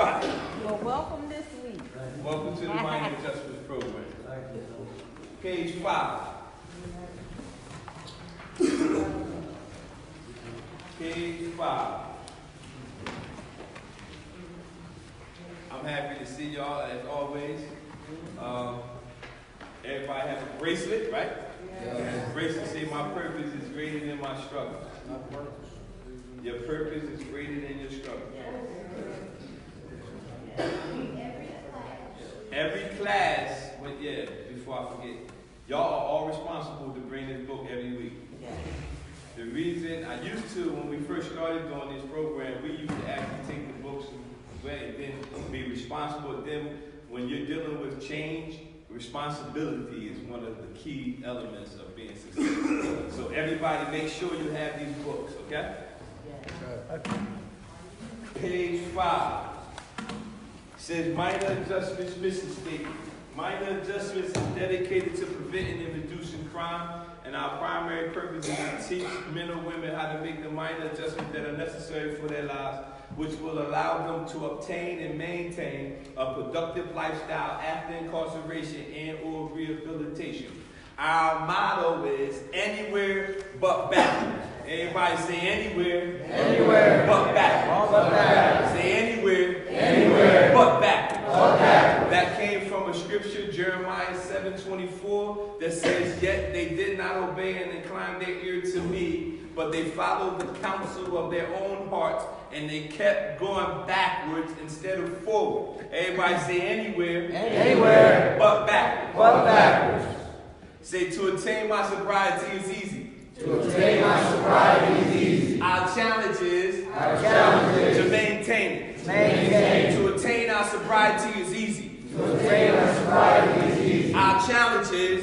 Right. Well, welcome this week. Welcome to the Mind Adjustment Program. Page 5. Page 5. I'm happy to see y'all as always. Everybody have a bracelet, right? Yeah. The bracelet say my purpose is greater than my struggle. Your purpose is greater than your struggle. Every class, before I forget, y'all are all responsible to bring this book every week. The reason I used to, when we first started doing this program, we used to actually take the books away and then be responsible. Then when you're dealing with change, responsibility is one of the key elements of being successful. So everybody make sure you have these books, okay? Page 5. Says minor adjustments, mission statement. Minor adjustments is dedicated to preventing and reducing crime, and our primary purpose is to teach men and women how to make the minor adjustments that are necessary for their lives, which will allow them to obtain and maintain a productive lifestyle after incarceration and or rehabilitation. Our motto is anywhere but backwards. Everybody say anywhere. Anywhere. But backwards. But backwards. Say anywhere. Anywhere. But backwards. But backwards. That came from a scripture, Jeremiah 7:24, that says, "Yet they did not obey and incline their ear to me, but they followed the counsel of their own hearts, and they kept going backwards instead of forward." Everybody say anywhere. Anywhere. But backwards. But backwards. Say, to attain my sobriety is easy. To attain my sobriety is easy. Our challenge is to maintain it. To attain our sobriety is easy. To attain our sobriety is easy. Our challenge is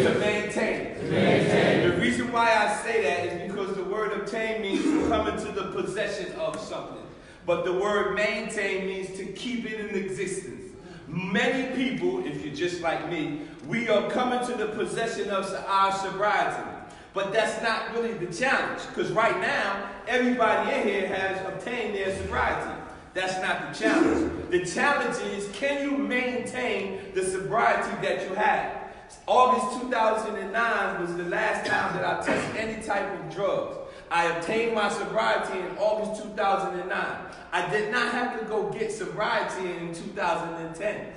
to maintain it. The reason why I say that is because the word obtain means to come into the possession of something. But the word maintain means to keep it in existence. Many people, if you're just like me, we are coming to the possession of our sobriety. But that's not really the challenge, because right now, everybody in here has obtained their sobriety. That's not the challenge. The challenge is, can you maintain the sobriety that you have? August 2009 was the last time that I touched any type of drugs. I obtained my sobriety in August 2009. I did not have to go get sobriety in 2010.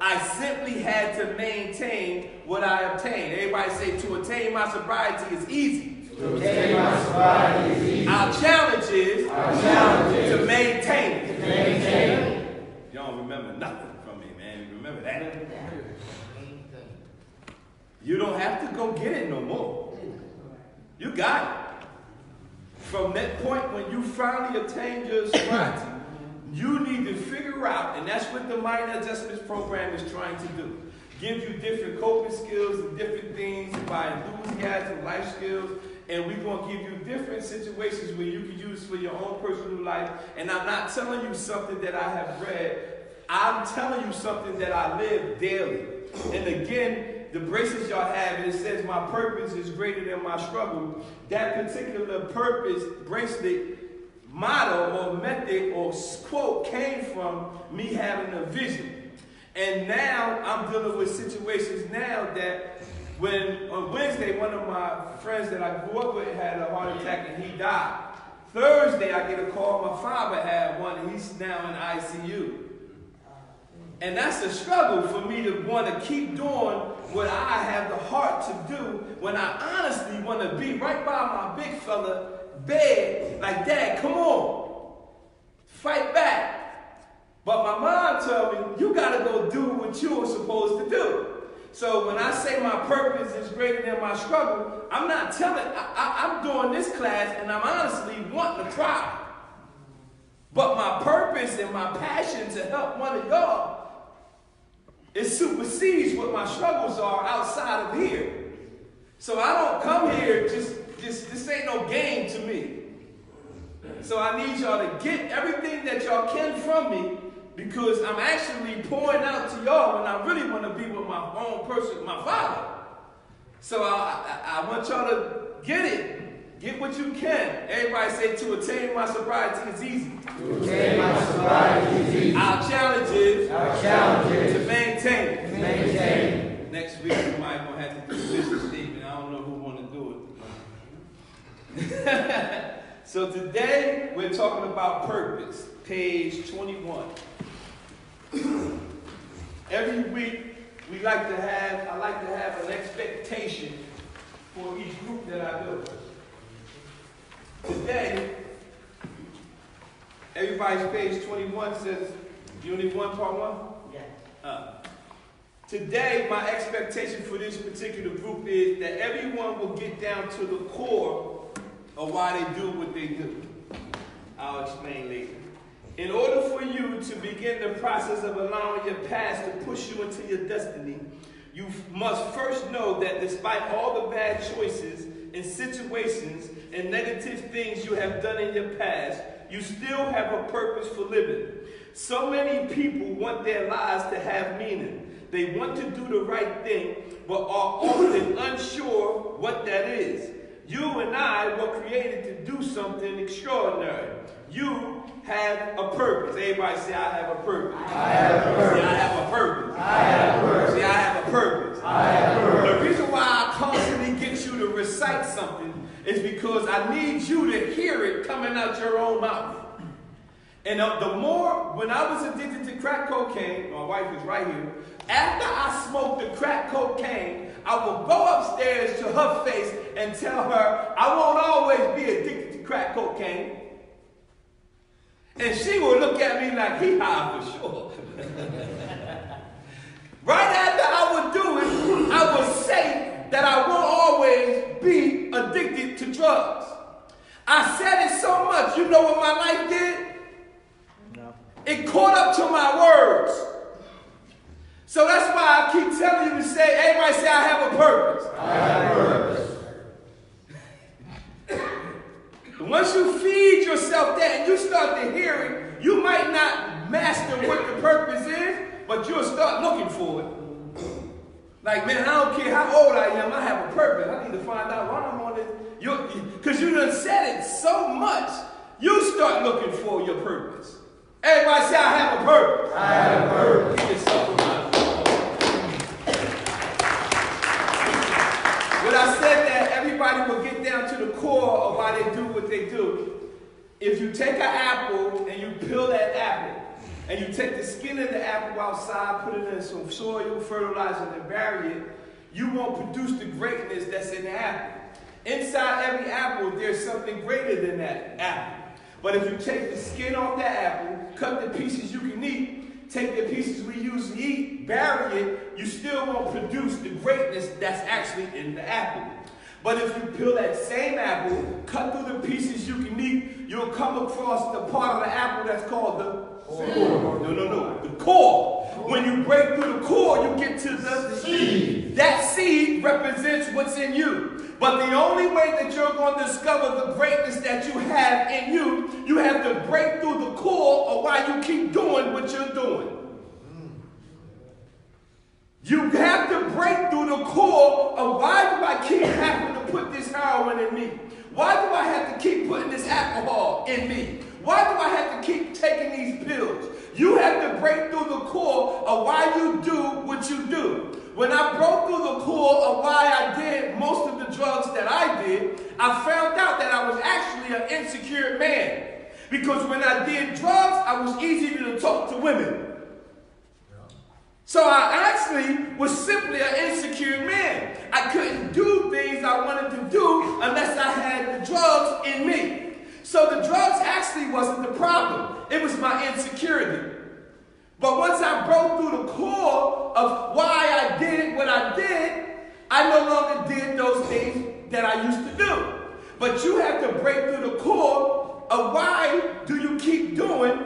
I simply had to maintain what I obtained. Everybody say, to attain my sobriety is easy. To attain my sobriety is easy. Our challenge is to maintain it. You don't remember nothing from me, man. Remember that. You don't have to go get it no more. You got it. From that point when you finally obtained your sobriety, you need to figure out, and that's what the Minor Adjustments Program is trying to do. Give you different coping skills and different things by enthusiasm, life skills, and we're going to give you different situations where you can use for your own personal life. And I'm not telling you something that I have read. I'm telling you something that I live daily. And again, the bracelets y'all have, and it says my purpose is greater than my struggle. That particular purpose bracelet motto or method or quote came from me having a vision. And now I'm dealing with situations now that when on Wednesday, one of my friends that I grew up with had a heart attack and he died. Thursday, I get a call, my father had one and he's now in ICU. And that's a struggle for me to want to keep doing what I have the heart to do when I honestly want to be right by my big fella bed, like, Dad, come on, fight back. But my mom told me, you got to go do what you were supposed to do. So when I say my purpose is greater than my struggle, I'm not telling, I'm doing this class and I'm honestly wanting to cry. But my purpose and my passion to help one of y'all, it supersedes what my struggles are outside of here. So I don't come here this ain't no game to me. So I need y'all to get everything that y'all can from me, because I'm actually pouring out to y'all when I really want to be with my own person, my father. So I want y'all to get it. Get what you can. Everybody say, to attain my sobriety is easy. To attain my sobriety is easy. Our challenge is to maintain it. maintain. Next week, we might going to have to do a business statement. I don't know who want to do it. So today, we're talking about purpose. Page 21. Every week, I like to have an expectation for each group that I do. Today, everybody's page 21 says, Unit 1, Part 1? Yeah. Today, my expectation for this particular group is that everyone will get down to the core of why they do what they do. I'll explain later. In order for you to begin the process of allowing your past to push you into your destiny, you must first know that despite all the bad choices and situations and negative things you have done in your past, you still have a purpose for living. So many people want their lives to have meaning. They want to do the right thing, but are often unsure what that is. You and I were created to do something extraordinary. You have a purpose. Everybody say, I have a purpose. I have a purpose. Say, I have a purpose. I have a purpose. Say, I have a purpose. I have a purpose. The reason why I constantly get you to recite something is because I need you to hear it coming out your own mouth. And the more, when I was addicted to crack cocaine, my wife is right here, after I smoked the crack cocaine, I will go upstairs to her face and tell her, I won't always be addicted to crack cocaine. And she will look at me like, he high for sure. Right after I would do it, I would say that I won't always be addicted to drugs. I said it so much, you know what my life did? No. It caught up to my words. So that's why I keep telling you to say, everybody say, I have a purpose. I have a purpose. Once you feed yourself that and you start to hear it, you might not master what the purpose is, but you'll start looking for it. Like, man, I don't care how old I am, I have a purpose. I need to find out why I'm on this. Because you done said it so much, you start looking for your purpose. Everybody say, I have a purpose. I have a purpose. Get yourself around. When I said that everybody will get down to the core of why they do what they do, if you take an apple and you peel that apple, and you take the skin of the apple outside, put it in some soil, fertilizer, and bury it, you won't produce the greatness that's in the apple. Inside every apple, there's something greater than that apple. But if you take the skin off the apple, cut the pieces you can eat, take the pieces we use to eat, bury it, you still won't produce the greatness that's actually in the apple. But if you peel that same apple, cut through the pieces you can eat, you'll come across the part of the apple that's called the core. No. The core. When you break through the core, you get to the seed. That seed represents what's in you. But the only way that you're going to discover the greatness that you have in you, you have to break through the core of why you keep doing what you're doing. You have to break through the core of why do I keep having to put this heroin in me? Why do I have to keep putting this alcohol in me? Why do I have to keep taking these pills? You have to break through the core of why you do what you do. When I broke through the core of why I did most of the drugs that I did, I found out that I was actually an insecure man. Because when I did drugs, I was easy to talk to women. So I actually was simply an insecure man. I couldn't do things I wanted to do unless I had the drugs in me. So the drugs actually wasn't the problem. It was my insecurity. But once I broke through the core of why I did what I did, I no longer did those things that I used to do. But you have to break through the core of why do you keep doing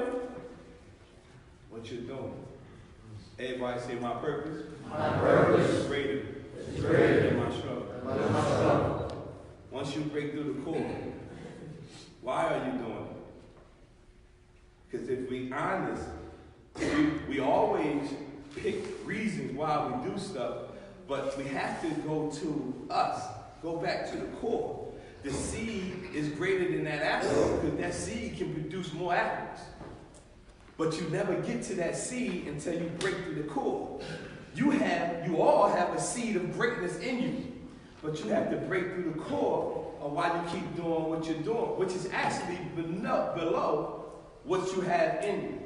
what you're doing. Everybody say, my purpose? My purpose is greater. It's greater than my struggle. Once you break through the core, why are you doing it? Because if we're honest, we always pick reasons why we do stuff, but we have to go to us, go back to the core. the seed is greater than that apple because that seed can produce more apples. But you never get to that seed until you break through the core. You all have a seed of greatness in you, but you have to break through the core of why you keep doing what you're doing, which is actually below what you have in you.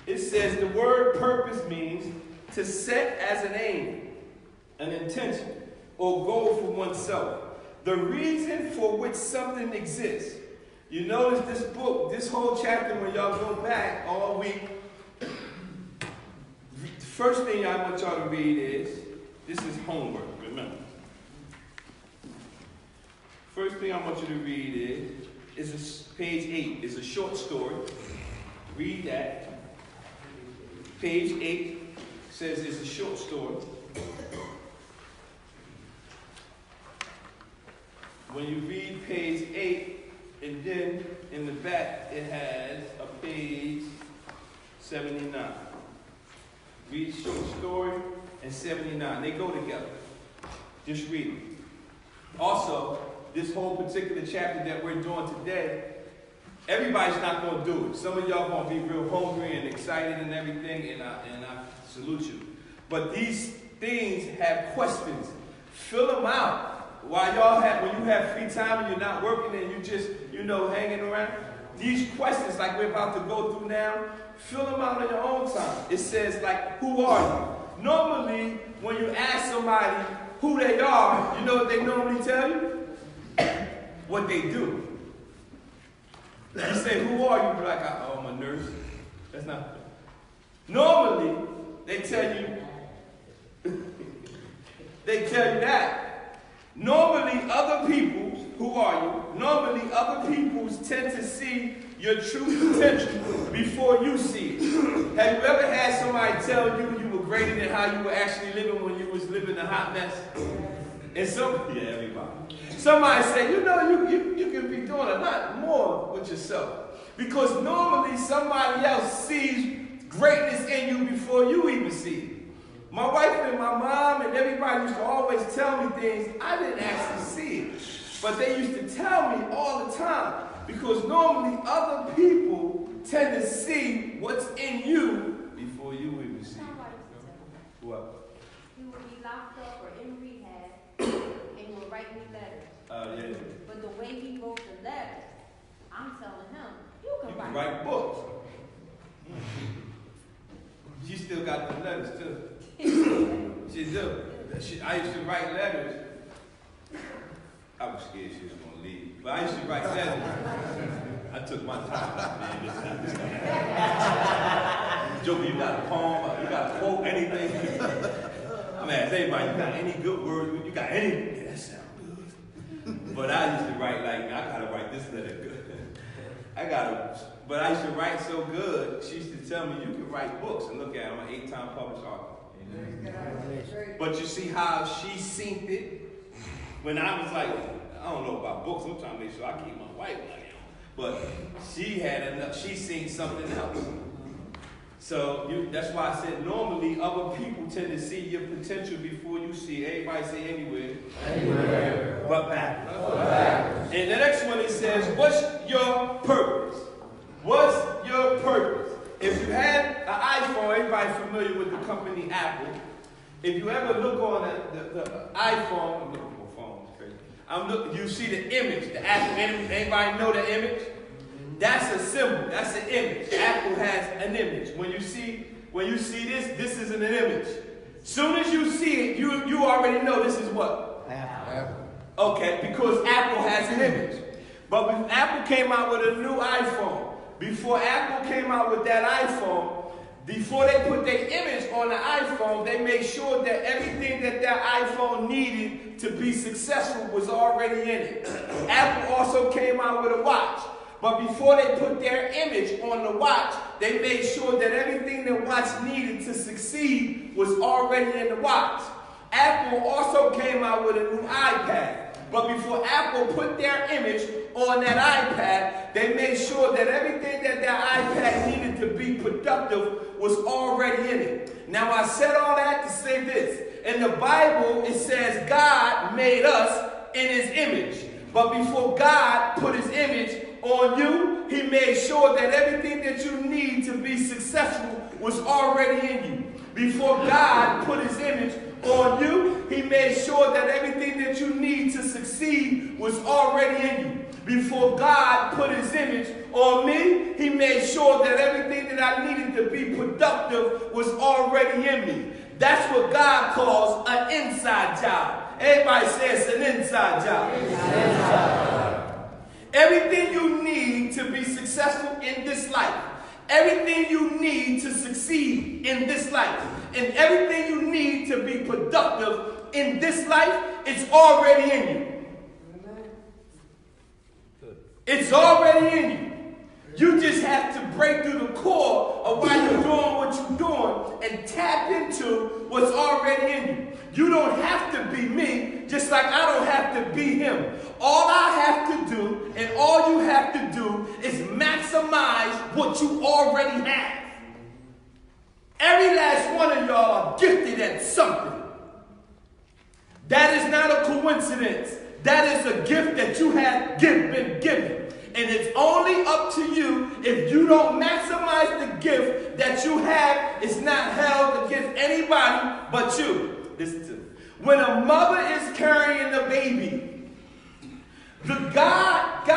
It says the word purpose means to set as an aim, an intention, or goal for oneself. The reason for which something exists. You notice this book, this whole chapter, when y'all go back all week, the first thing I want y'all to read is, this is homework, remember. First thing I want you to read is page 8. It's a short story. Read that. Page 8 says it's a short story. When you read page 8, and then in the back it has a page 79. Read short story and 79. They go together. Just read it. Also, this whole particular chapter that we're doing today, everybody's not going to do it. Some of y'all going to be real hungry and excited and everything, and I salute you. But these things have questions. Fill them out. While when you have free time and you're not working and you just, hanging around. These questions, like we're about to go through now, fill them out on your own time. It says, like, who are you? Normally, when you ask somebody who they are, you know what they normally tell you? What they do. You say, who are you? You're like, oh, I'm a nurse. That's not. Normally, they tell you that. Normally, other people's, who are you? Normally, other people's tend to see your true potential before you see it. Have you ever had somebody tell you you were greater than how you were actually living when you was living a hot mess? And everybody. Somebody say, you can be doing a lot more with yourself. Because normally somebody else sees greatness in you before you even see it. My wife and my mom and everybody used to always tell me things I didn't actually see it. But they used to tell me all the time. Because normally other people tend to see what's in you before you even see it. What? You would be locked up or in rehab and you would write me letters. Yeah. But the way he wrote the letters, I'm telling him, you can write books. She still got the letters too. She do. I used to write letters. I was scared she was going to leave. But I used to write letters. I took my time, man. This time. Joker, you got a poem? You got a quote? Anything? I'm asking everybody, you got any good words? You got any? Yeah, that sounds good. But I used to write like, I got to write this letter good. But I used to write so good, she used to tell me, you can write books. And look at it, I'm an 8-time published author. But you see how she synced it? When I was like, I don't know about books, I'm trying to make sure I keep my white money on. But she had enough, she seen something else. So that's why I said normally other people tend to see your potential before you see it. Everybody say anywhere. Anywhere. But backwards. And the next one it says, what's your purpose? What's your purpose? If you had an iPhone, everybody familiar with the company Apple. If you ever look on the iPhone, I'm looking for phones, crazy. You see the image, the Apple. Anybody know the image? That's a symbol. That's an image. Apple has an image. When you see this is an image. Soon as you see it, you already know this is what? Apple. Okay, because Apple has an image. But when Apple came out with a new iPhone, before Apple came out with that iPhone, before they put their image on the iPhone, they made sure that everything that iPhone needed to be successful was already in it. Apple also came out with a watch. But before they put their image on the watch, they made sure that everything the watch needed to succeed was already in the watch. Apple also came out with a new iPad. But before Apple put their image on that iPad, they made sure that everything that iPad needed to be productive was already in it. Now I said all that to say this. In the Bible, it says God made us in his image. But before God put his image on you, he made sure that everything that you need to be successful was already in you. Before God put his image on you, he made sure that everything that you need to succeed was already in you. Before God put his image on me, he made sure that everything that I needed to be productive was already in me. That's what God calls an inside job. Everybody says an inside job. Everything you need to be successful in this life, everything you need to succeed in this life, and everything you need to be productive in this life, it's already in you. It's already in you. You just have to break through the core of why you're doing what you're doing and tap into what's already in you. You don't have to be me, just like I don't have to be him. All I have to do and all you have to do is maximize what you already have. Every last one of y'all are gifted at something. That is not a coincidence. That is a gift that you have been given. And it's only up to you. If you don't maximize the gift that you have, it's not held against anybody but you. Listen to me. When a mother is carrying a baby, God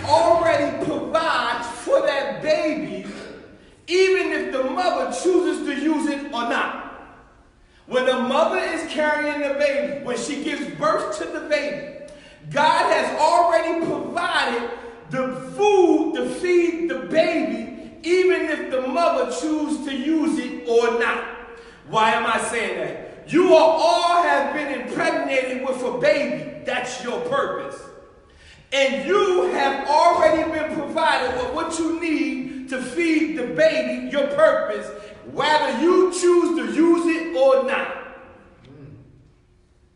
already provides for that baby, even if the mother chooses to use it or not. When a mother is carrying the baby, when she gives birth to the baby, God has already provided the food to feed the baby, even if the mother chooses to use it or not. Why am I saying that? You all have been impregnated with a baby. That's your purpose. And you have already been provided with what you need to feed the baby, your purpose, whether you choose to use it or not.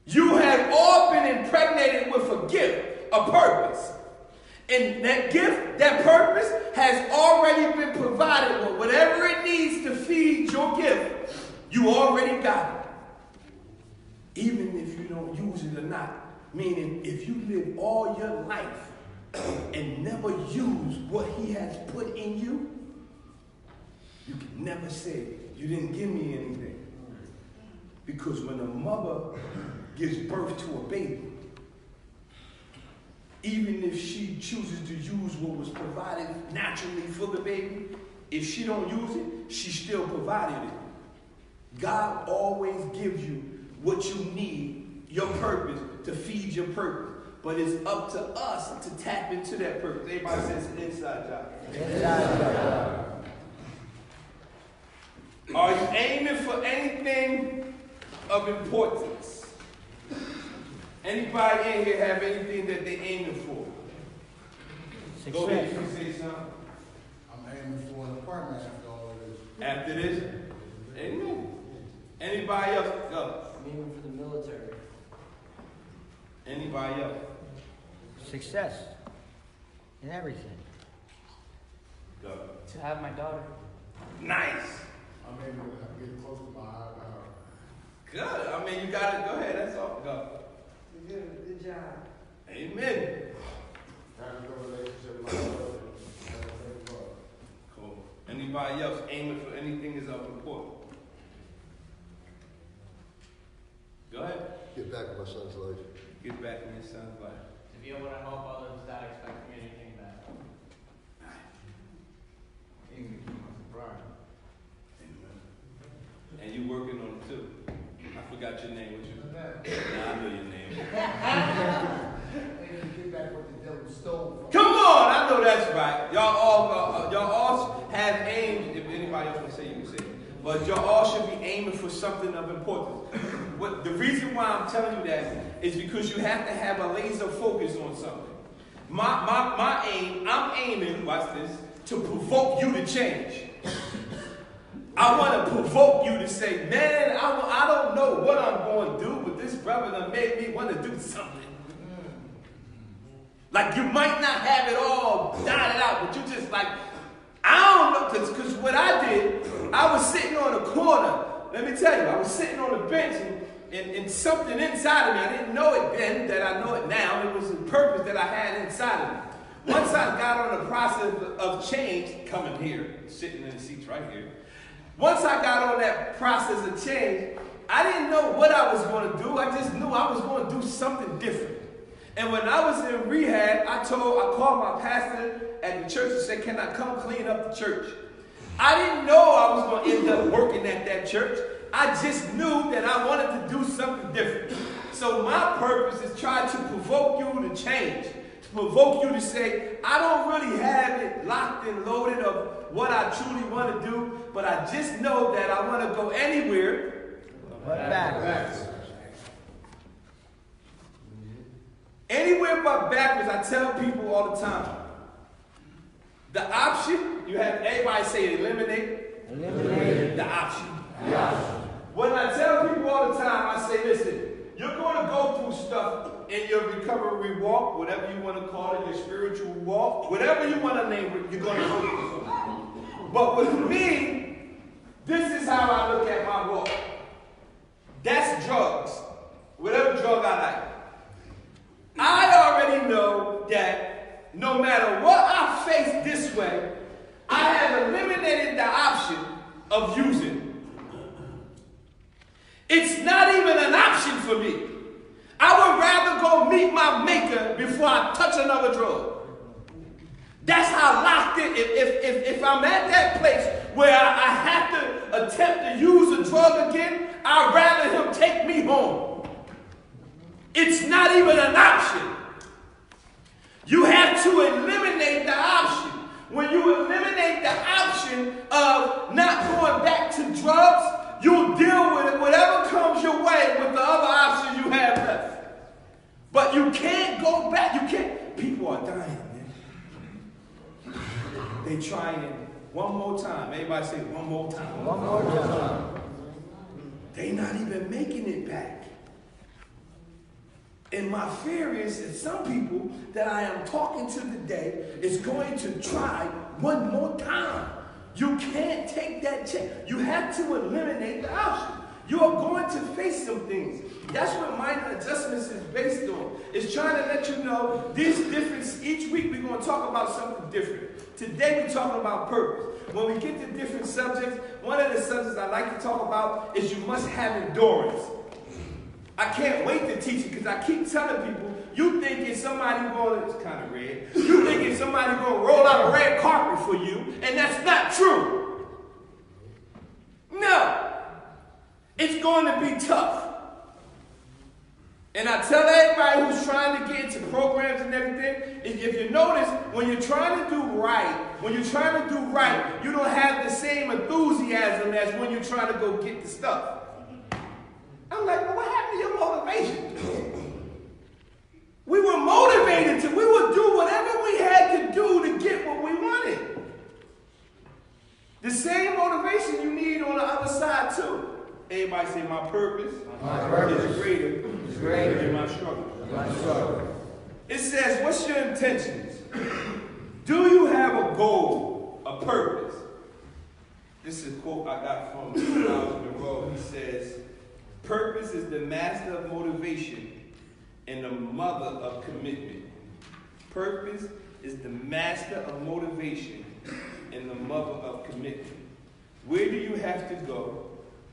You have all been impregnated with a gift, a purpose. And that gift, that purpose, has already been provided with whatever it needs to feed your gift. You already got it. Even if you don't use it or not. Meaning, if you live all your life and never use what he has put in you, you can never say, you didn't give me anything. Because when a mother gives birth to a baby, even if she chooses to use what was provided naturally for the baby, if she don't use it, she still provided it. God always gives you what you need, your purpose, to feed your purpose. But it's up to us to tap into that purpose. Everybody says it's an inside job. Inside job. Are you aiming for anything of importance? Anybody in here have anything that they're aiming for? Success. Go ahead, you say something. I'm aiming for an apartment after all of this. After this? Amen. Anybody else? Go. I'm aiming for the military. Anybody else? Success in everything. Go. To have my daughter. Nice. I'm aiming to get close to my high power. Good. I mean, you got it. Go ahead. That's all. Go. Good job. Amen. Trying to build a relationship with my brother. Cool. Anybody else aiming for anything that's of importance? Go ahead. Get back in my son's life. Get back in your son's life. To be able to help others without expecting anything back. Amen. And you working on it too. I forgot your name. What you? Nah, I know your name. Get back what the devil stole from. Come on, I know that's right. Y'all all have aims. If anybody else want to say, you can say it. But y'all all should be aiming for something of importance. The reason why I'm telling you that is because you have to have a laser focus on something. My aim, I'm aiming, watch this, to provoke you to change. I want to provoke you to say, man, I don't know what I'm going to do, but this brother done made me want to do something. Like you might not have it all dotted out, but you just like, I don't know, because what I did, I was sitting on a corner. Let me tell you, I was sitting on the bench, and and something inside of me. I didn't know it then that I know it now. It was a purpose that I had inside of me. Once I got on the process of change, coming here, sitting in the seats right here. Once I got on that process of change, I didn't know what I was going to do. I just knew I was going to do something different. And when I was in rehab, I called my pastor at the church and said, can I come clean up the church? I didn't know I was going to end up working at that church. I just knew that I wanted to do something different. So my purpose is try to provoke you to change. To provoke you to say, I don't really have it locked and loaded of what I truly want to do, but I just know that I want to go anywhere But backwards. Anywhere but backwards. I tell people all the time. The option, you have everybody say eliminate. Eliminate. The option. The option. When I tell people all the time, I say, listen, you're going to go through stuff in your recovery walk, whatever you want to call it, your spiritual walk, whatever you want to name it, you're going to go through something. But with me, this is how I look at my walk. That's drugs. Whatever drug I like. I already know that no matter what I face this way, I have eliminated the option of using. It's not even an option for me. I would rather go meet my maker before I touch another drug. That's how locked in. If I'm at that place where I have to attempt to use a drug again, I'd rather him take me home. It's not even an option. You have to eliminate the option. When you eliminate the option of not going back to drugs, you'll deal with it, whatever comes your way, with the other options you have left. But you can't go back. You can't. People are dying, man. They trying one more time. Everybody say one more time. One more time. They not even making it back. And my fear is that some people that I am talking to today is going to try one more time. You can't take that chance. You have to eliminate the option. You are going to face some things. That's what minor adjustments is based on. It's trying to let you know these different. Each week we're going to talk about something different. Today we're talking about purpose. When we get to different subjects, one of the subjects I like to talk about is you must have endurance. I can't wait to teach it because I keep telling people, you thinking somebody going, it's kind of red, you thinking somebody going to roll out a red carpet for you, and that's not true. No. It's going to be tough. And I tell everybody who's trying to get into programs and everything, if you notice, when you're trying to do right, you don't have the same enthusiasm as when you're trying to go get the stuff. I'm like, well, what happened to your motivation? We were motivated we would do whatever we had to do to get what we wanted. The same motivation you need on the other side too. Everybody say, my purpose, is greater than my struggle. It says, what's your intentions? Do you have a goal, a purpose? This is a quote I got from Miles on the Road. He says, purpose is the master of motivation and the mother of commitment. Purpose is the master of motivation and the mother of commitment. Where do you have to go?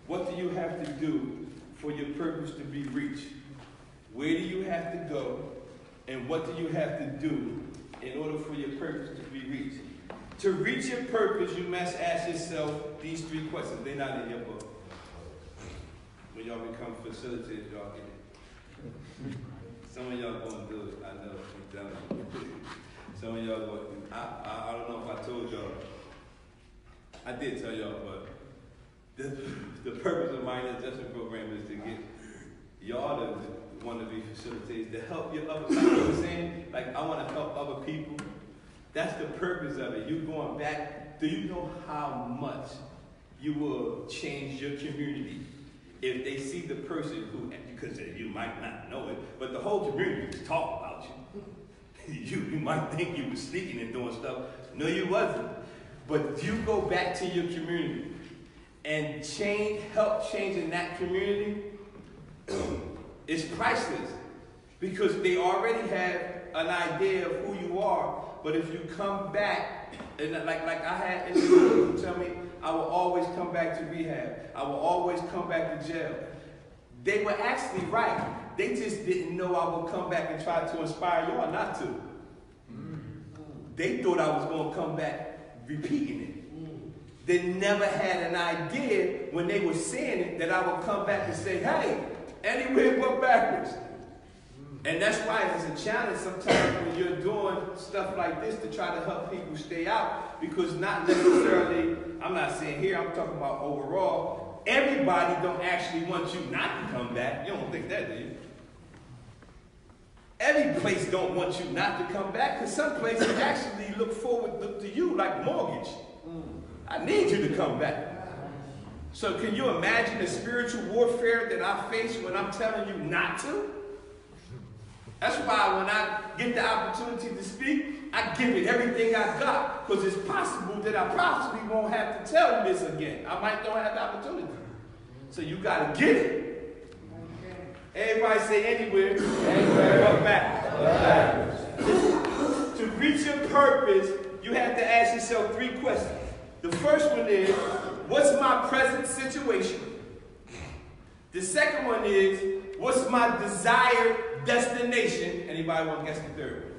What do you have to do for your purpose to be reached? Where do you have to go? And what do you have to do in order for your purpose to be reached? To reach your purpose, you must ask yourself these three questions. They're not in your book. When y'all become facilitators, y'all get it. Some of y'all going to do it. I know. I'm telling you. Some of y'all going to do it. I don't know if I told y'all. I did tell y'all, but the purpose of my adjustment program is to get y'all to want to be facilitators, to help your other people. You know what I'm saying? Like, I want to help other people. That's the purpose of it. You going back. Do you know how much you will change your community if they see the person who, because you might not know it, but the whole community was talking about you. You might think you were sneaking and doing stuff. No, you wasn't. But you go back to your community and help changing that community, It's priceless because they already have an idea of who you are. But if you come back, and like I had individuals tell me, I will always come back to rehab. I will always come back to jail. They were actually right. They just didn't know I would come back and try to inspire y'all not to. They thought I was going to come back repeating it. They never had an idea when they were saying it that I would come back and say, hey, anywhere but backwards. And that's why it's a challenge sometimes when you're doing stuff like this to try to help people stay out, because not necessarily, I'm not saying here, I'm talking about overall, everybody don't actually want you not to come back. You don't think that, do you? Every place don't want you not to come back, because some places actually look to you like mortgage. I need you to come back. So can you imagine the spiritual warfare that I face when I'm telling you not to? That's why when I get the opportunity to speak, I give it everything I got, because it's possible that I possibly won't have to tell you this again. I might don't have the opportunity. So you got to get it. Everybody say anywhere. But back. To reach your purpose, you have to ask yourself 3 questions. The first one is, what's my present situation? The second one is, what's my desired destination? Anybody want to guess the third?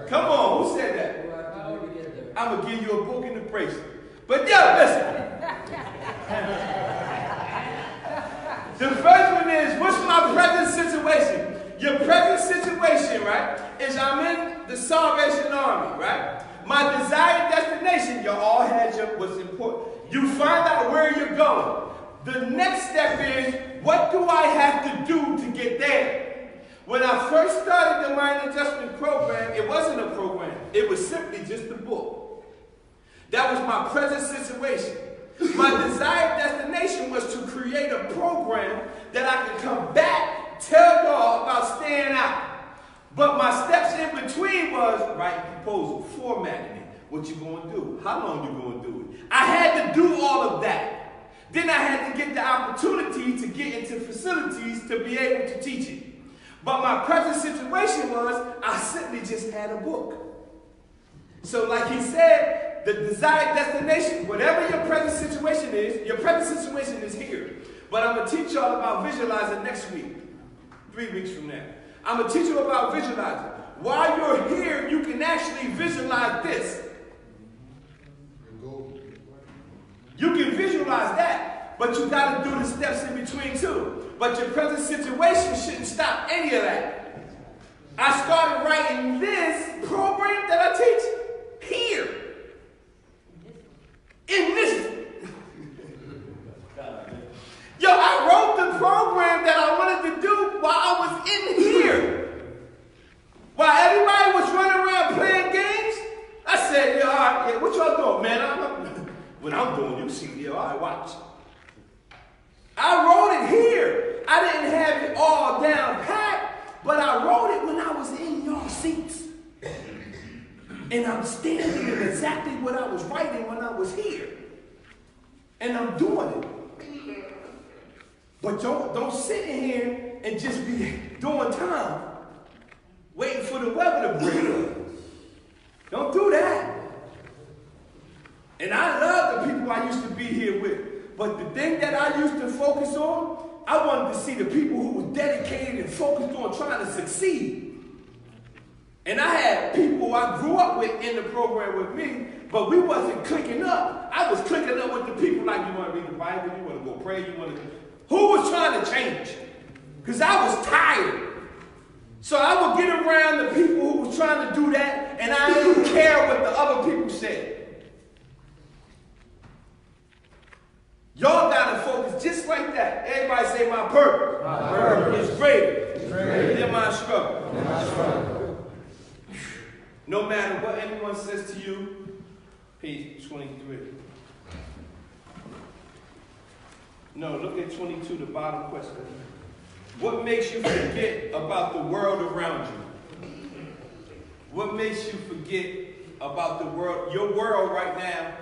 Come on, who said that? I'm going to give you a book and a bracelet. But yo, listen. The first one is, what's my present situation? Your present situation, right, is I'm in the Salvation Army, right? My desired destination, you all had what's important. You find out where you're going. The next step is, what do I have to do to get there? When I first started the Mind Adjustment Program, it wasn't a program. It was simply just a book. That was my present situation. My desired destination was to create a program that I could come back, tell y'all about staying out. But my steps in between was write proposal, formatting it, what you going to do, how long you going to do it. I had to do all of that. Then I had to get the opportunity to get into facilities to be able to teach it. But my present situation was I simply just had a book. So like he said, the desired destination, whatever your present situation is, your present situation is here. But I'm going to teach y'all about visualizing next week, 3 weeks from now. I'm going to teach you about visualizing. While you're here, you can actually visualize this. You can visualize that, but you got to do the steps in between too. But your present situation shouldn't stop any of that. I started writing this program that I teach here. In this. Yo, I wrote the program that I wanted to do while I was in here. While everybody was running around playing games, I said, yo, all right, yeah, what y'all doing, man? What I'm doing, you see, yo, all right, watch. I wrote it here. I didn't have it all down pat, but I wrote it when I was in your seats. And I'm standing in exactly what I was writing when I was here. And I'm doing it. But don't sit in here and just be doing time, waiting for the weather to break. Don't do that. And I love the people I used to be here with. But the thing that I used to focus on, I wanted to see the people who were dedicated and focused on trying to succeed. And I had people I grew up with in the program with me, but we wasn't clicking up. I was clicking up with the people like, you want to read the Bible, you want to go pray, you want to... Who was trying to change? Because I was tired. So I would get around the people who was trying to do that, and I didn't care what the other people said. Y'all got to focus just like that. Everybody say, my purpose. My purpose is greater is greater than my struggle. than my struggle. No matter what anyone says to you, page 23. No, look at 22, the bottom question. What makes you forget about the world around you? What makes you forget about the world, your world right now,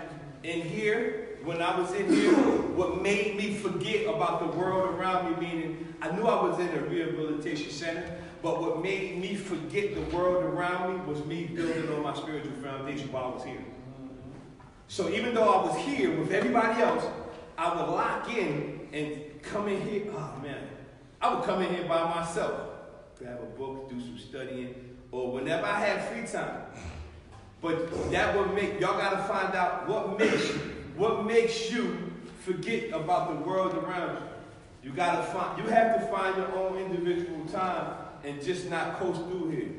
in here, when I was in here, what made me forget about the world around me, meaning I knew I was in a rehabilitation center, but what made me forget the world around me was me building on my spiritual foundation while I was here. So even though I was here with everybody else, I would lock in and come in here. Oh man, I would come in here by myself, grab a book, do some studying, or whenever I had free time. But that would make, y'all gotta find out what makes you forget about the world around you. You have to find your own individual time and just not coast through here.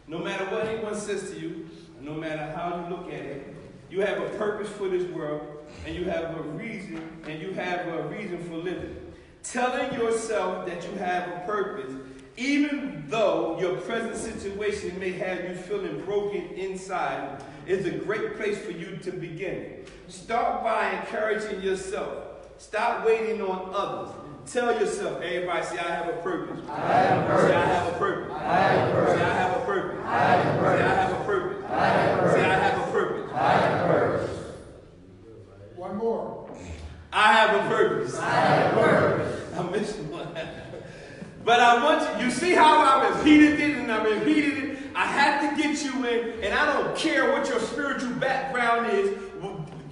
No matter what anyone says to you, no matter how you look at it, you have a purpose for this world, and you have a reason for living. Telling yourself that you have a purpose, even though your present situation may have you feeling broken inside, is a great place for you to begin. Start by encouraging yourself. Stop waiting on others. Tell yourself, everybody, say, I have a purpose. I have a purpose. Say, I have a purpose. I have a purpose. Say, I have a purpose. I have a purpose. Say, I have a purpose. I have a purpose. Say, I have a purpose. I have a purpose. One more. I have a purpose. I have a purpose. I'm missing one. But I want you see how I repeated it and I repeated it? I had to get you in, and I don't care what your spiritual background is,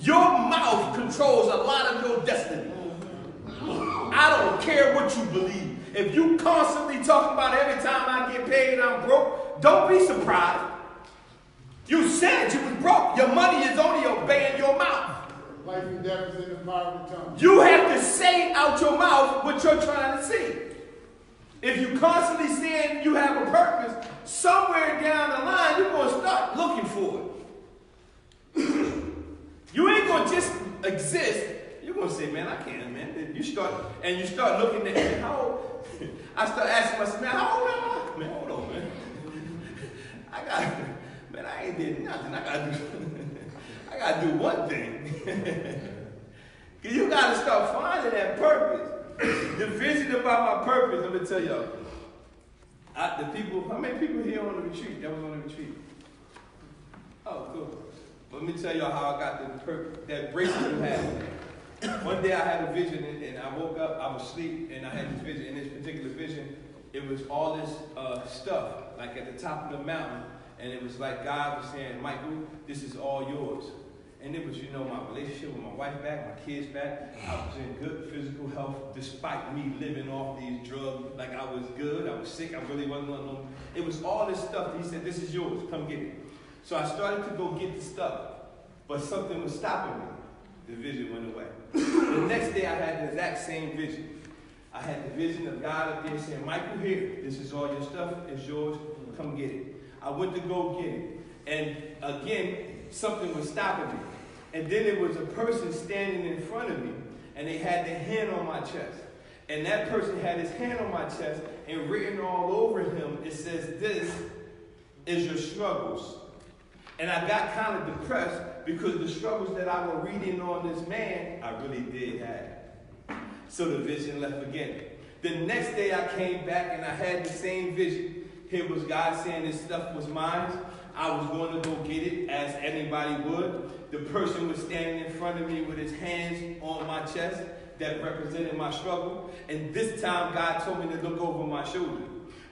your mouth controls a lot of your destiny. I don't care what you believe. If you constantly talk about every time I get paid I'm broke, don't be surprised. You said you was broke. Your money is only obeying your mouth. Life and death is in the power of the tongue. You have to say out your mouth what you're trying to see. If you constantly saying you have a purpose, somewhere down the line you're going to start looking for it. You ain't going to just exist. You're going to say, man, I can't, man. You start looking at me. How old? I start asking myself, man, how old am I? Man, hold on, man. I ain't did nothing. I got to do one thing. Because you got to start finding that purpose. The vision about my purpose, let me tell y'all. How many people here on the retreat? That was on the retreat. Oh, cool. Let me tell y'all how I got that bracelet you had. One day I had a vision and I woke up, I was asleep, and I had this vision. In this particular vision, it was all this stuff, like at the top of the mountain, and it was like God was saying, Michael, this is all yours. And it was, my relationship with my wife back, my kids back. I was in good physical health despite me living off these drugs. Like I was good, I was sick, I really wasn't on no. It was all this stuff that he said, this is yours, come get it. So I started to go get the stuff, but something was stopping me. The vision went away. The next day I had the exact same vision. I had the vision of God up there saying, Michael, here, this is all your stuff, it's yours, come get it. I went to go get it. And again, something was stopping me. And then there was a person standing in front of me, and they had their hand on my chest. And that person had his hand on my chest, and written all over him, it says, this is your struggles. And I got kind of depressed because the struggles that I was reading on this man, I really did have. So the vision left again. The next day I came back and I had the same vision. Here was God saying this stuff was mine. I was going to go get it as anybody would. The person was standing in front of me with his hands on my chest that represented my struggle. And this time God told me to look over my shoulder.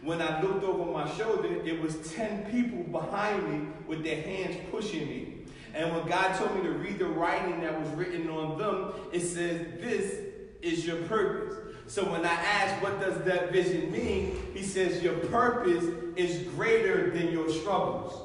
When I looked over my shoulder, it was 10 people behind me with their hands pushing me. And when God told me to read the writing that was written on them, it says, this is your purpose. So when I asked, what does that vision mean? He says, your purpose is greater than your struggles.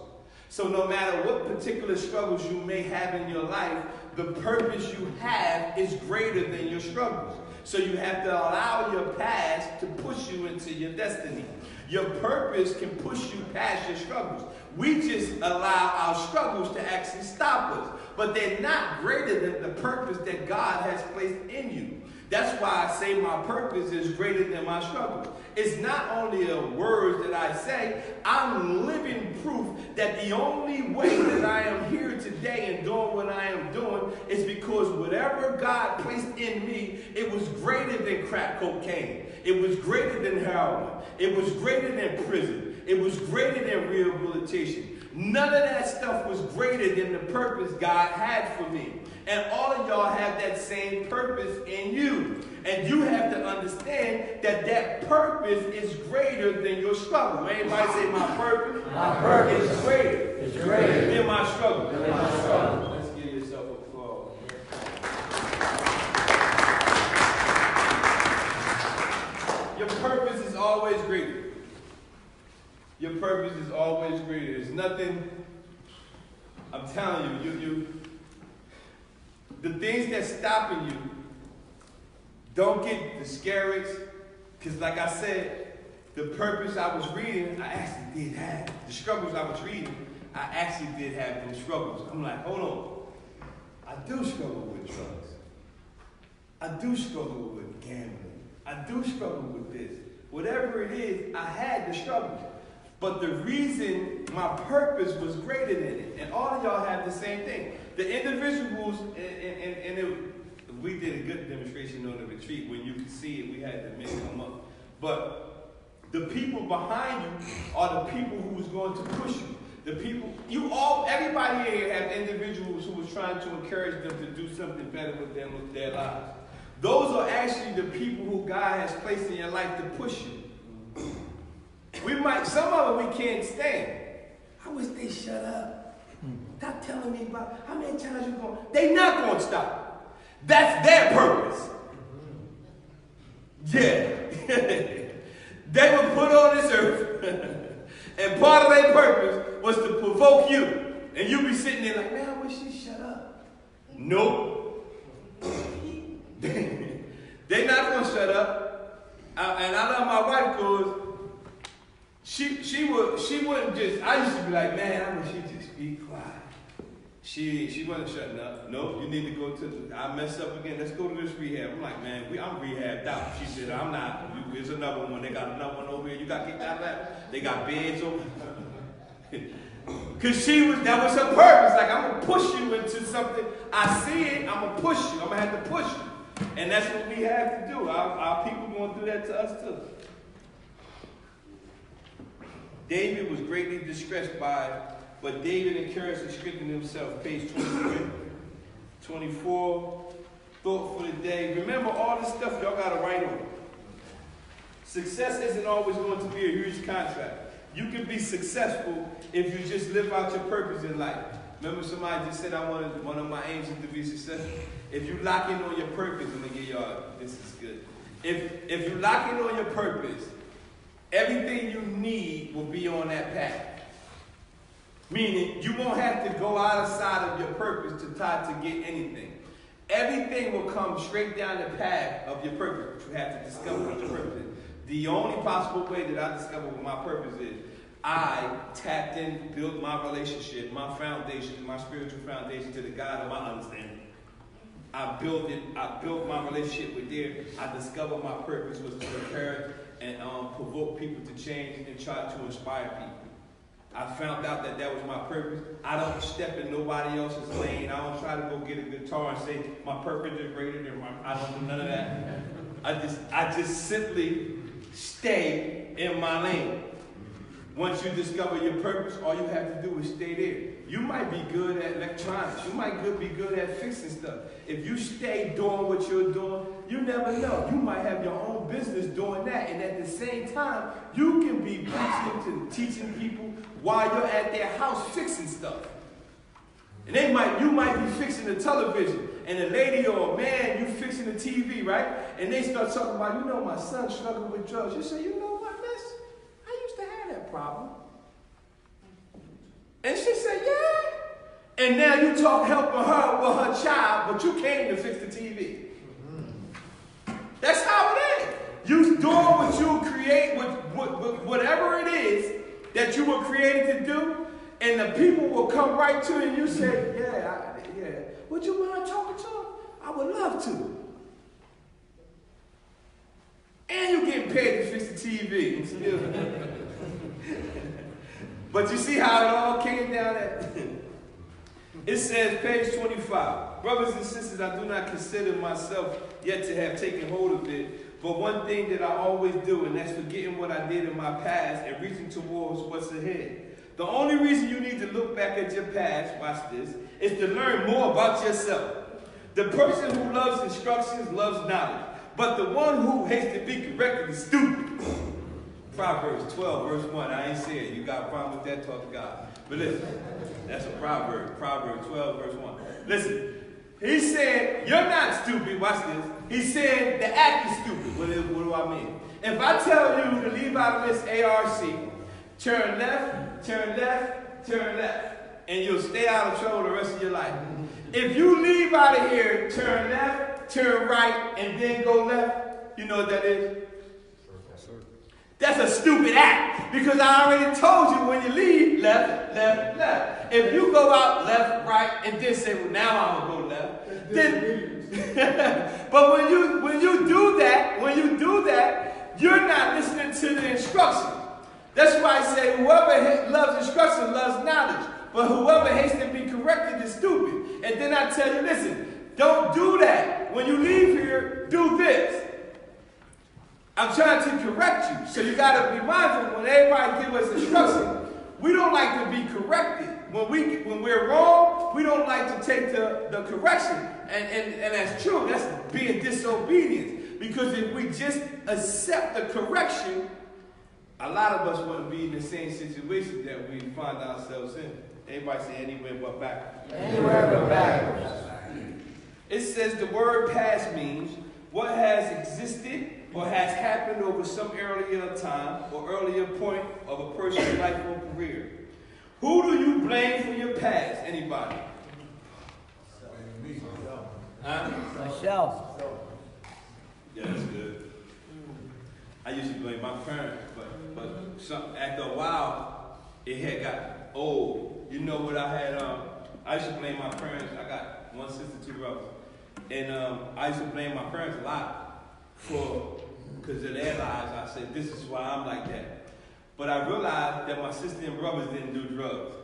So no matter what particular struggles you may have in your life, the purpose you have is greater than your struggles. So you have to allow your past to push you into your destiny. Your purpose can push you past your struggles. We just allow our struggles to actually stop us. But they're not greater than the purpose that God has placed in you. That's why I say my purpose is greater than my struggles. It's not only a word that I say, I'm living proof that the only way that I am here today and doing what I am doing is because whatever God placed in me, it was greater than crack cocaine. It was greater than heroin. It was greater than prison. It was greater than rehabilitation. None of that stuff was greater than the purpose God had for me. And all of y'all have that same purpose in you. And you have to understand that that purpose is greater than your struggle. Everybody say, my purpose is greater. It's greater Than my struggle. than my struggle. Let's give yourself applause. Your purpose is always greater. Your purpose is always greater. There's nothing, I'm telling you, the things that's stopping you, don't get discouraged. Because like I said, the purpose I was reading, I actually did have. The struggles I was reading, I actually did have them struggles. I'm like, hold on. I do struggle with drugs. I do struggle with gambling. I do struggle with this. Whatever it is, I had the struggle. But the reason my purpose was greater than it. And all of y'all have the same thing. The individuals, we did a good demonstration on the retreat. When you could see it, we had the men come up. But the people behind you are the people who was going to push you. The people, everybody here have individuals who was trying to encourage them to do something better with them, with their lives. Those are actually the people who God has placed in your life to push you. Some of them we can't stand. I wish they shut up. Stop telling me about how many times you're going. They not going to stop. That's their purpose. Yeah. They were put on this earth. And part of their purpose was to provoke you. And you be sitting there like, man, I wish she'd shut up. Nope. They're not going to shut up. And I love my wife because she wouldn't just, I used to be like, man, I wish she'd just be quiet. She wasn't shutting up. Nope, you need to go to, I messed up again. Let's go to this rehab. I'm like, man, I'm rehabbed out. She said, I'm not. There's another one. They got another one over here. You got kicked out of that? They got beds over. Because that was her purpose. Like, I'm going to push you into something. I see it. I'm going to push you. I'm going to have to push you. And that's what we have to do. Our people going to do that to us too. David was greatly distressed but David encouraged and strengthened himself. Page 23, 24. Thought for the day. Remember all this stuff y'all got to write on. Success isn't always going to be a huge contract. You can be successful if you just live out your purpose in life. Remember somebody just said I wanted one of my aims is to be successful. If you lock in on your purpose, I'm going to give y'all, this is good. If you lock in on your purpose, everything you need will be on that path. Meaning, you won't have to go outside of your purpose to try to get anything. Everything will come straight down the path of your purpose, but you have to discover what your purpose is. The only possible way that I discover what my purpose is, I tapped in, built my relationship, my foundation, my spiritual foundation to the God of my understanding. I built my relationship with there. I discovered my purpose was to encourage and provoke people to change and try to inspire people. I found out that was my purpose. I don't step in nobody else's lane. I don't try to go get a guitar and say my purpose is greater than mine. I don't do none of that. I just simply stay in my lane. Once you discover your purpose, all you have to do is stay there. You might be good at electronics. You might be good at fixing stuff. If you stay doing what you're doing, you never know. You might have your own business doing that. And at the same time, you can be preaching to teaching people while you're at their house fixing stuff. And you might be fixing the television. And a lady or a man, you fixing the TV, right? And they start talking about, my son struggled with drugs. You say, you know what, miss? I used to have that problem. And she said, yeah. And now you helping her with her child, but you came to fix the TV. That's how it is. You doing what you create, whatever it is that you were created to do, and the people will come right to you and you say, yeah. Would you mind talking to them? I would love to. And you're getting paid to fix the TV. But you see how it all came down at? It says, page 25. Brothers and sisters, I do not consider myself yet to have taken hold of it, for one thing that I always do, and that's forgetting what I did in my past and reaching towards what's ahead. The only reason you need to look back at your past, watch this, is to learn more about yourself. The person who loves instructions loves knowledge, but the one who hates to be corrected is stupid. Proverbs 12, verse 1. I ain't saying you got a problem with that, talk to God. But listen, that's a proverb. Proverbs 12, verse 1. Listen, he said, you're not stupid. Watch this. He said, the act is stupid. What do I mean? If I tell you to leave out of this ARC, turn left, turn left, turn left, and you'll stay out of trouble the rest of your life. If you leave out of here, turn left, turn right, and then go left, you know what that is? That's a stupid act, because I already told you when you leave, left, left, left. If you go out left, right, and then say, well, now I'm going to go left, then, but when you do that, you're not listening to the instruction. That's why I say whoever loves instruction loves knowledge, but whoever hates to be corrected is stupid. And then I tell you, listen, don't do that. When you leave here, do this. I'm trying to correct you. So you got to be mindful when everybody gives us instruction. We don't like to be corrected. When we're wrong, we don't like to take the correction. And that's true. That's being disobedient. Because if we just accept the correction, a lot of us want to be in the same situation that we find ourselves in. Everybody say anywhere but backwards. Anywhere but backwards. It says the word past means what has existed or has happened over some earlier time or earlier point of a person's life or career. Who do you blame for your past? Anybody? Huh? Myself. Yeah, that's good. I used to blame my parents, but after a while, it had got old. You know what I had? I used to blame my parents. I got one sister, 2 brothers. And I used to blame my parents a lot because of their lives. I said, this is why I'm like that. But I realized that my sister and brothers didn't do drugs.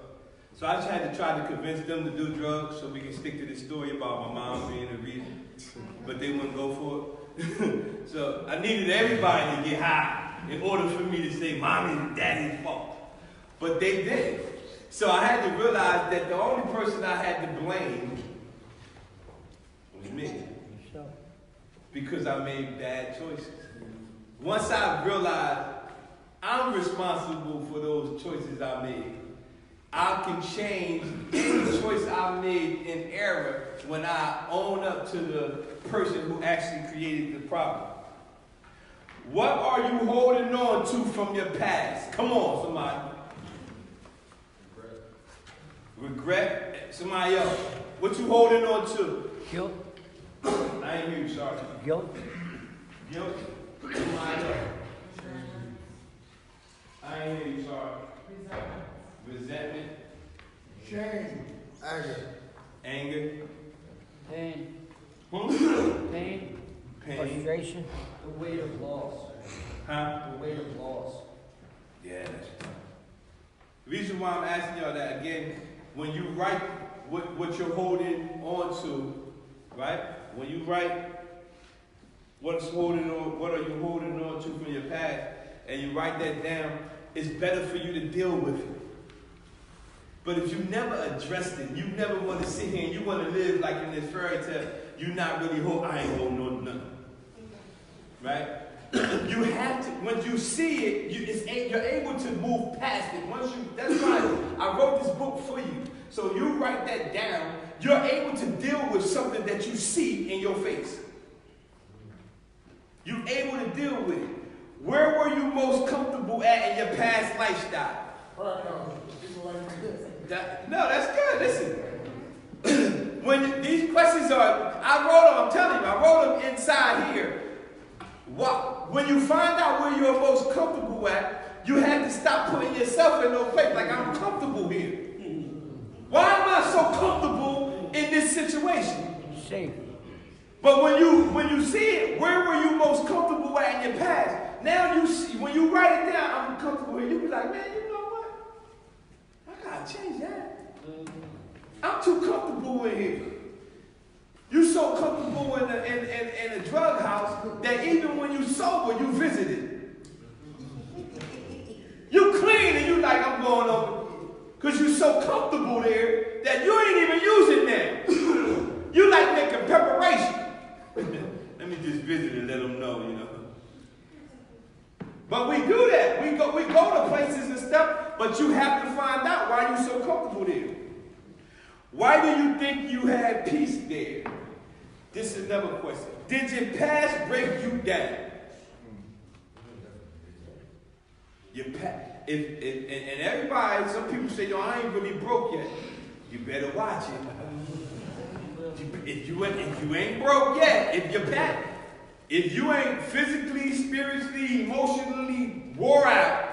So I just had to try to convince them to do drugs so we can stick to this story about my mom being a reason. But they wouldn't go for it. So I needed everybody to get high in order for me to say mommy and daddy's fault. But they didn't. So I had to realize that the only person I had to blame was me. Because I made bad choices. Once I realized I'm responsible for those choices I made, I can change any choice I made in error when I own up to the person who actually created the problem. What are you holding on to from your past? Come on, somebody. Regret. Somebody else. What you holding on to? Guilt. I ain't hear you, sorry. Guilt. Guilt. Somebody else. I ain't hear you, sorry. Resentment. Shame. Anger. Anger. Pain. Pain. Pain. Frustration. The weight of loss. Huh? The weight of loss. Yeah, that's tough. The reason why I'm asking y'all that again, when you write what you're holding on to, right? When you write what are you holding on to from your past, and you write that down, it's better for you to deal with it. But if you never addressed it, you never want to sit here and you want to live like in this fairy tale, you're not really I ain't holding on to nothing. Right? You have to, when you see it, you're able to move past it. That's why I wrote this book for you. So you write that down, you're able to deal with something that you see in your face. You're able to deal with it. Where were you most comfortable at in your past lifestyle? No, that's good. Listen. When these questions I'm telling you, I wrote them inside here. When you find out where you're most comfortable at, you have to stop putting yourself in no place. Like, I'm comfortable here. Why am I so comfortable in this situation? Safe. But when you see it, where were you most comfortable at in your past? Now you see, when you write it down, I'm comfortable here. You be like, man, you know what? I gotta change that. I'm too comfortable in here. You so comfortable in a drug house that even when you sober, you visit it. You clean and you like, I'm going over. Because you're so comfortable there that you ain't even using that. You like making preparation. Let me just visit and let them know, you know. But we do that. We go to places and stuff, but you have to find out why you're so comfortable there. Why do you think you had peace there? This is another question. Did your past break you down? Your past. And everybody, some people say, yo, I ain't really broke yet. You better watch it. If you ain't broke yet, if you ain't physically, spiritually, emotionally wore out,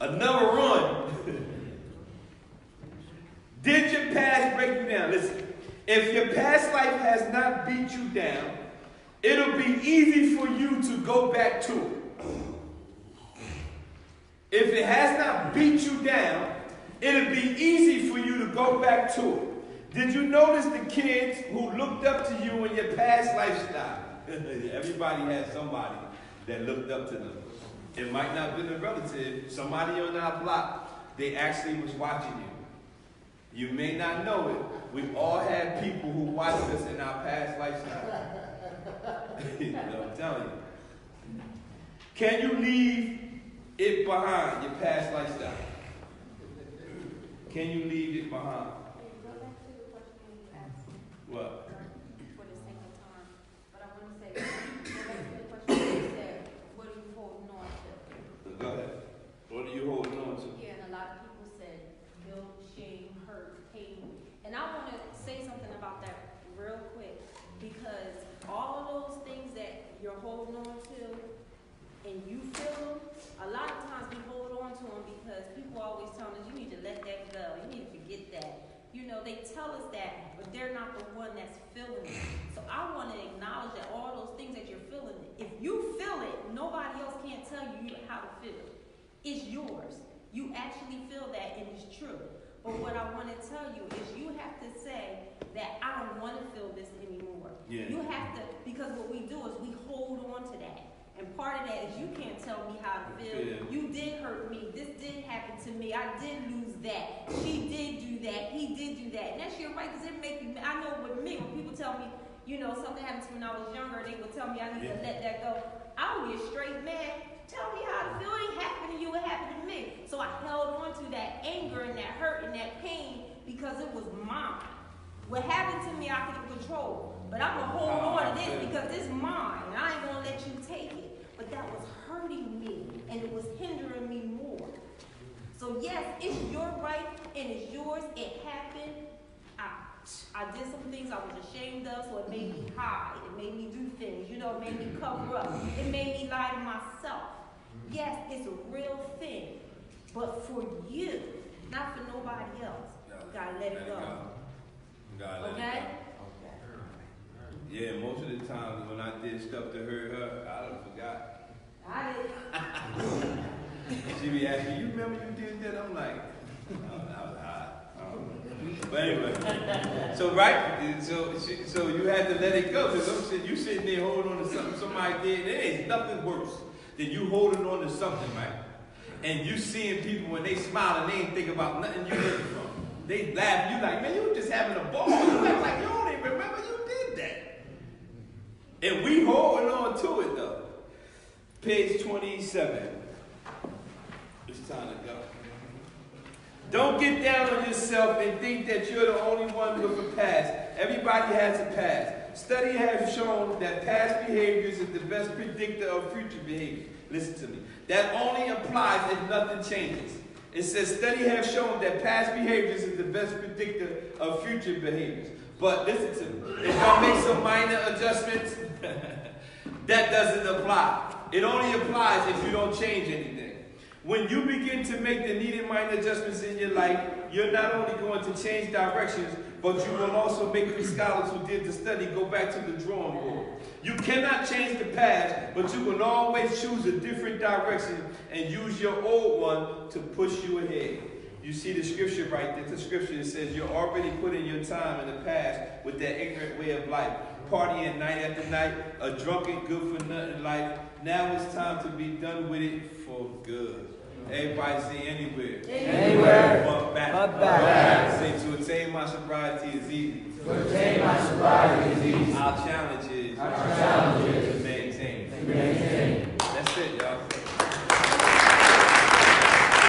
another run. Did your past break you down? Listen, if your past life has not beat you down, it'll be easy for you to go back to it. If it has not beat you down, it'll be easy for you to go back to it. Did you notice the kids who looked up to you in your past lifestyle? Everybody had somebody that looked up to them. It might not have been a relative, somebody on our block, they actually was watching you. You may not know it. We all had people who watched us in our past lifestyle. I'm telling you. Can you leave it behind, your past lifestyle? Can you leave it behind? Go back to the question you asked. What? For the sake of time. But I want to say, go back to the question you said, what are you holding on to? Go ahead. What are you holding on to? Yeah, and a lot of people said guilt, shame, hurt, pain. And I want to say something about that real quick, because all of those things that you're holding on to and you feel them, a lot of times we hold on to them because people always tell us, you need to let that go, you need to forget that. You know, they tell us that, but they're not the one that's feeling it. So I want to acknowledge that all those things that you're feeling, if you feel it, nobody else can't tell you how to feel it. It's yours. You actually feel that, and it's true. But what I want to tell you is you have to say that I don't want to feel this anymore. Yeah. You have to, because what we do is we hold on to that. And part of that is you can't tell me how to feel. Yeah. You did hurt me. This did happen to me. I did lose that. She did do that. He did do that. And that's your right, because it makes me, I know with me, when people tell me, you know, something happened to me when I was younger, they would tell me I need to let that go. I would get straight mad. Tell me how to feel. It ain't happened to you. It happened to me. So I held on to that anger and that hurt and that pain because it was mine. What happened to me, I could control. But I'm going to hold on to this because it's mine. And I ain't going to let you take it. But that was hurting me, and it was hindering me more. So yes, it's your right, and it's yours. It happened. I did some things I was ashamed of, so it made me hide. It made me do things. You know, it made me cover up. It made me lie to myself. Yes, it's a real thing. But for you, not for nobody else. You gotta let it go. Okay? Yeah, most of the times when I did stuff to hurt her, I done forgot. I did. She be asking, you remember you did that? I'm like, oh, that was hot. But anyway, so you had to let it go. Because you sitting there holding on to something somebody did. There ain't nothing worse than you holding on to something, right? And you seeing people when they smile and they ain't think about nothing you did from. They laugh. You like, man, you just having a ball. You act like you don't even remember you did that. And we holding on to it though. Page 27. It's time to go. Don't get down on yourself and think that you're the only one with a past. Everybody has a past. Study has shown that past behaviors is the best predictor of future behavior. Listen to me. That only applies if nothing changes. It says study has shown that past behaviors is the best predictor of future behaviors. But listen to me. If I make some minor adjustments, that doesn't apply. It only applies if you don't change anything. When you begin to make the needed minor adjustments in your life, you're not only going to change directions, but you will also make the scholars who did the study go back to the drawing board. You cannot change the past, but you will always choose a different direction and use your old one to push you ahead. You see the scripture right there. The scripture that says you're already putting your time in the past with that ignorant way of life. Partying night after night, a drunken, good-for-nothing life. Now it's time to be done with it for good. Everybody say anywhere. Anywhere. But back. But back. Say to attain my sobriety is easy. To attain my sobriety is easy. Our challenge is Our challenge is to maintain. to maintain.